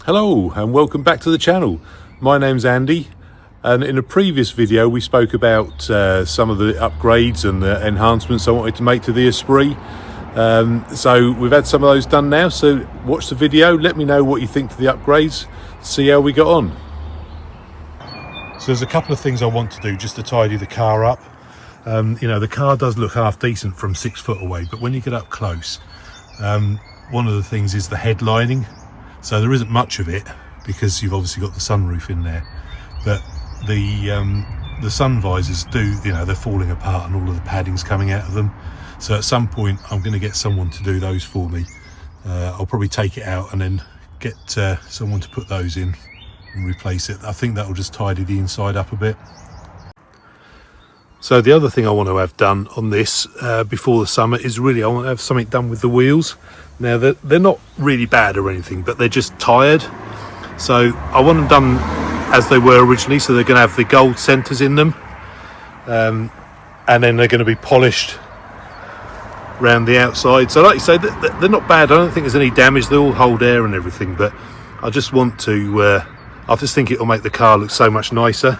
Hello and welcome back to the channel. My name's Andy, and in a previous video we spoke about some of the upgrades and the enhancements I wanted to make to the Esprit. So we've had some of those done now, so watch the video, let me know what you think to the upgrades, see how we got on. So there's a couple of things I want to do just to tidy the car up. You know, the car does look half decent from 6 foot away, but when you get up close, one of the things is the headlining. So there isn't much of it because you've obviously got the sunroof in there, but the sun visors do, you know, they're falling apart and all of the padding's coming out of them. So at some point I'm going to get someone to do those for me. I'll probably take it out and then get someone to put those in and replace it. I think that will just tidy the inside up a bit. So the other thing I want to have done on this before the summer is really I want to have something done with the wheels. Now they're not really bad or anything, but they're just tired. So I want them done as they were originally, so they're going to have the gold centres in them, and then they're going to be polished around the outside. So like you say, they're not bad. I don't think there's any damage. They all hold air and everything, but I just want to I just think it will make the car look so much nicer.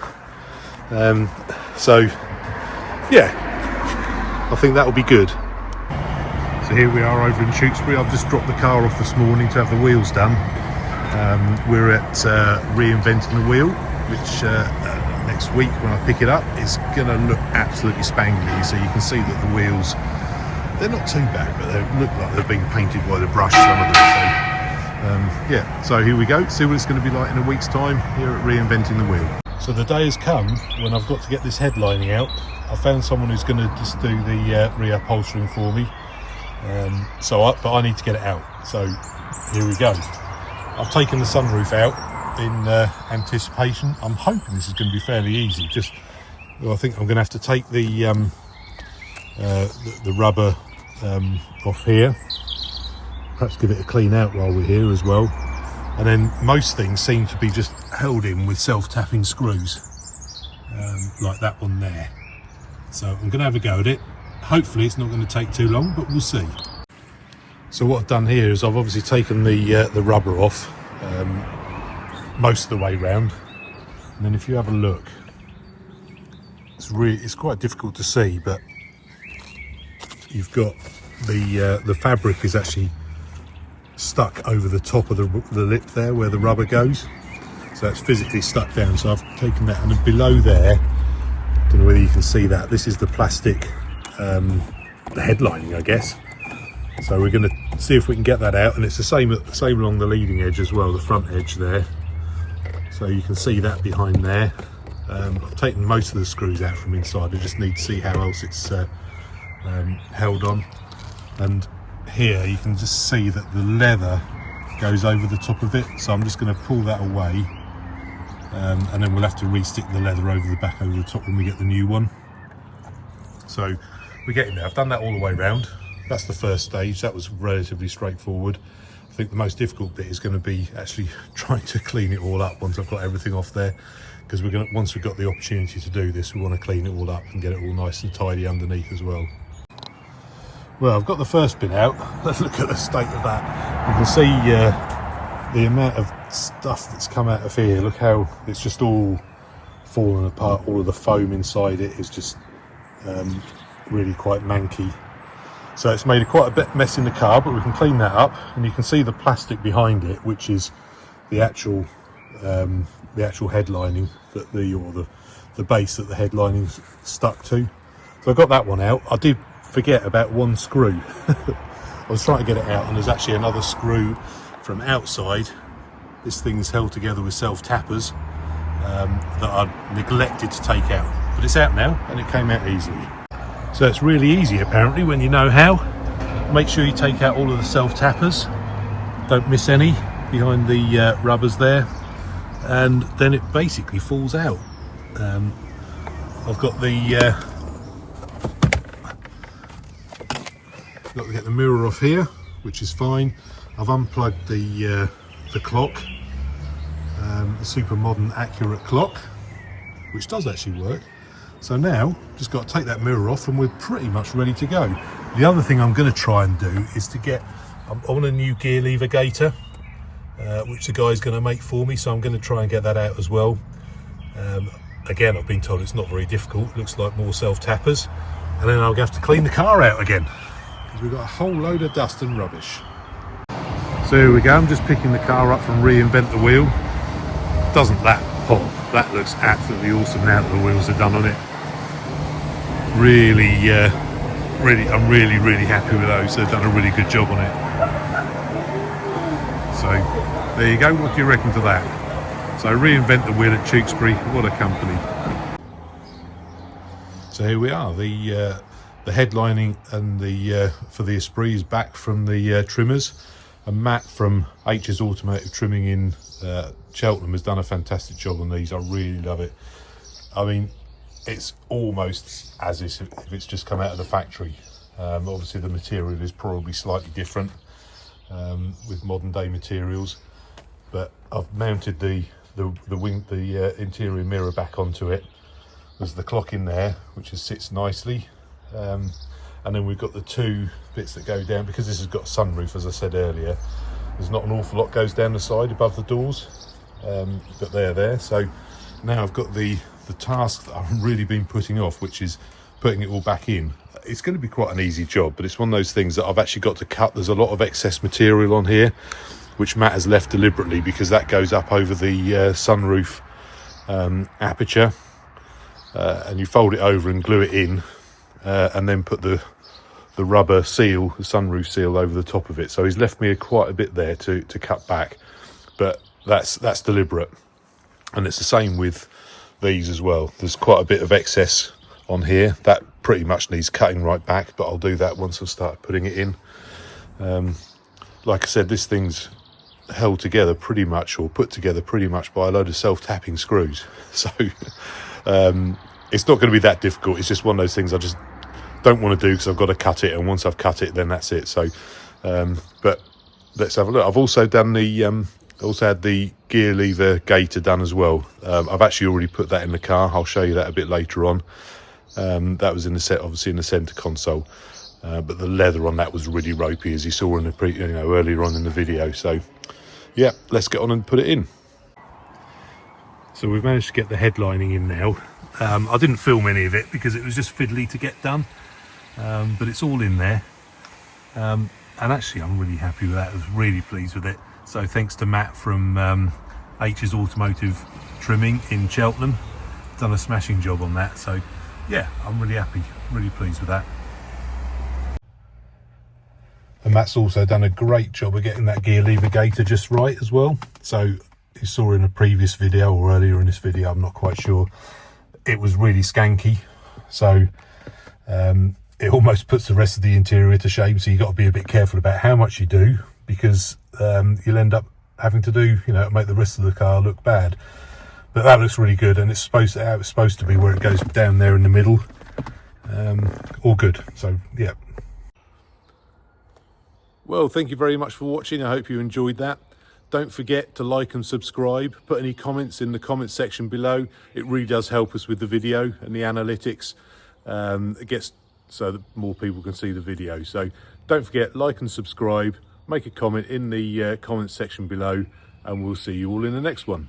So yeah, I think that will be good. So here we are over in Tewkesbury. I've just dropped the car off this morning to have the wheels done. We're at Reinventing the Wheel, which next week when I pick it up is going to look absolutely spangly. So you can see that the wheels, they're not too bad, but they look like they've been painted by the brush, some of them. So yeah, so here we go, see what it's going to be like in a week's time here at Reinventing the Wheel. So the day has come when I've got to get this headlining out. I found someone who's going to just do the re-upholstering for me. But I need to get it out, so here we go. I've taken the sunroof out in anticipation. I'm hoping this is going to be fairly easy. I think I'm going to have to take the rubber off here, perhaps give it a clean out while we're here as well, and then most things seem to be just held in with self-tapping screws, like that one there. So I'm going to have a go at it. Hopefully it's not going to take too long, but we'll see. So what I've done here is I've obviously taken the rubber off most of the way round, and then if you have a look, it's quite difficult to see, but you've got the fabric is actually stuck over the top of the lip there where the rubber goes, so it's physically stuck down. So I've taken that, and then below there, I don't know whether you can see that, this is the plastic, the headlining, I guess. So we're going to see if we can get that out, and it's the same along the leading edge as well, the front edge there. So you can see that behind there. I've taken most of the screws out from inside. I just need to see how else it's held on. And here you can just see that the leather goes over the top of it. So I'm just going to pull that away, and then we'll have to re-stick the leather over the back, over the top when we get the new one. So we're getting there. I've done that all the way round. That's the first stage. That was relatively straightforward. I think the most difficult bit is going to be actually trying to clean it all up once I've got everything off there, because once we've got the opportunity to do this, we want to clean it all up and get it all nice and tidy underneath as well. Well, I've got the first bit out. Let's look at the state of that. You can see the amount of stuff that's come out of here. Look how it's just all fallen apart. All of the foam inside it is just really quite manky. So it's made quite a bit mess in the car, but we can clean that up, and you can see the plastic behind it, which is the actual headlining, the base that the headlining's stuck to. So I got that one out. I did forget about one screw. I was trying to get it out, and there's actually another screw from outside. This thing's held together with self-tappers that I neglected to take out, but it's out now, and it came out easily. So it's really easy apparently when you know how. Make sure you take out all of the self-tappers, don't miss any behind the rubbers there, and then it basically falls out. I've got got to get the mirror off here, which is fine. I've unplugged the clock, the super modern accurate clock, which does actually work. So now, just got to take that mirror off and we're pretty much ready to go. The other thing I'm going to try and do is to get, I want a new gear lever gator. which the guy's going to make for me, so I'm going to try and get that out as well. Again, I've been told it's not very difficult. It looks like more self-tappers. And then I'll have to clean the car out again, because we've got a whole load of dust and rubbish. So here we go, I'm just picking the car up from Reinvent the Wheel. Doesn't that pop? That looks absolutely awesome now that the wheels are done on it. Really, I'm really happy with those. They've done a really good job on it. So there you go, what do you reckon to that? So Reinvent the Wheel at Tewkesbury, what a company. So here we are, the headlining and the for the Esprit is back from the trimmers, and Matt from H's Automotive Trimming in Cheltenham has done a fantastic job on these. I really love it. I mean, it's almost as if it's just come out of the factory. Obviously the material is probably slightly different with modern day materials, but I've mounted the interior mirror back onto it. There's the clock in there, which sits nicely, and then we've got the two bits that go down, because this has got a sunroof, as I said earlier. There's not an awful lot goes down the side above the doors, but they're there. So now I've got the task that I've really been putting off, which is putting it all back in. It's going to be quite an easy job, but it's one of those things that I've actually got to cut. There's a lot of excess material on here, which Matt has left deliberately, because that goes up over the sunroof aperture. And you fold it over and glue it in, and then put the rubber seal, the sunroof seal, over the top of it. So he's left me quite a bit there to cut back, but that's deliberate. And it's the same with these as well. There's quite a bit of excess on here that pretty much needs cutting right back, but I'll do that once I start putting it in. Like I said, this thing's held together pretty much, or put together pretty much, by a load of self-tapping screws. So it's not going to be that difficult. It's just one of those things I just don't want to do, because I've got to cut it, and once I've cut it, then that's it. So but let's have a look. I've also done the also had the gear lever gaiter done as well. I've actually already put that in the car. I'll show you that a bit later on. That was in the set, obviously in the center console, but the leather on that was really ropey, as you saw in the earlier on in the video. So yeah, let's get on and put it in. So we've managed to get the headlining in now. I didn't film any of it because it was just fiddly to get done, but it's all in there, and actually I'm really happy with that. I was really pleased with it. So thanks to Matt from H's Automotive Trimming in Cheltenham, done a smashing job on that. So yeah, I'm really happy, really pleased with that. And Matt's also done a great job of getting that gear lever gaiter just right as well. So you saw in a previous video, or earlier in this video, I'm not quite sure, it was really skanky. So it almost puts the rest of the interior to shame. So you've got to be a bit careful about how much you do, because you'll end up having to do, make the rest of the car look bad. But that looks really good, and it's supposed to be, where it goes down there in the middle. All good. So yeah. Well, thank you very much for watching. I hope you enjoyed that. Don't forget to like and subscribe. Put any comments in the comment section below. It really does help us with the video and the analytics. It gets so that more people can see the video. So don't forget, like and subscribe. Make a comment in the comment section below, and we'll see you all in the next one.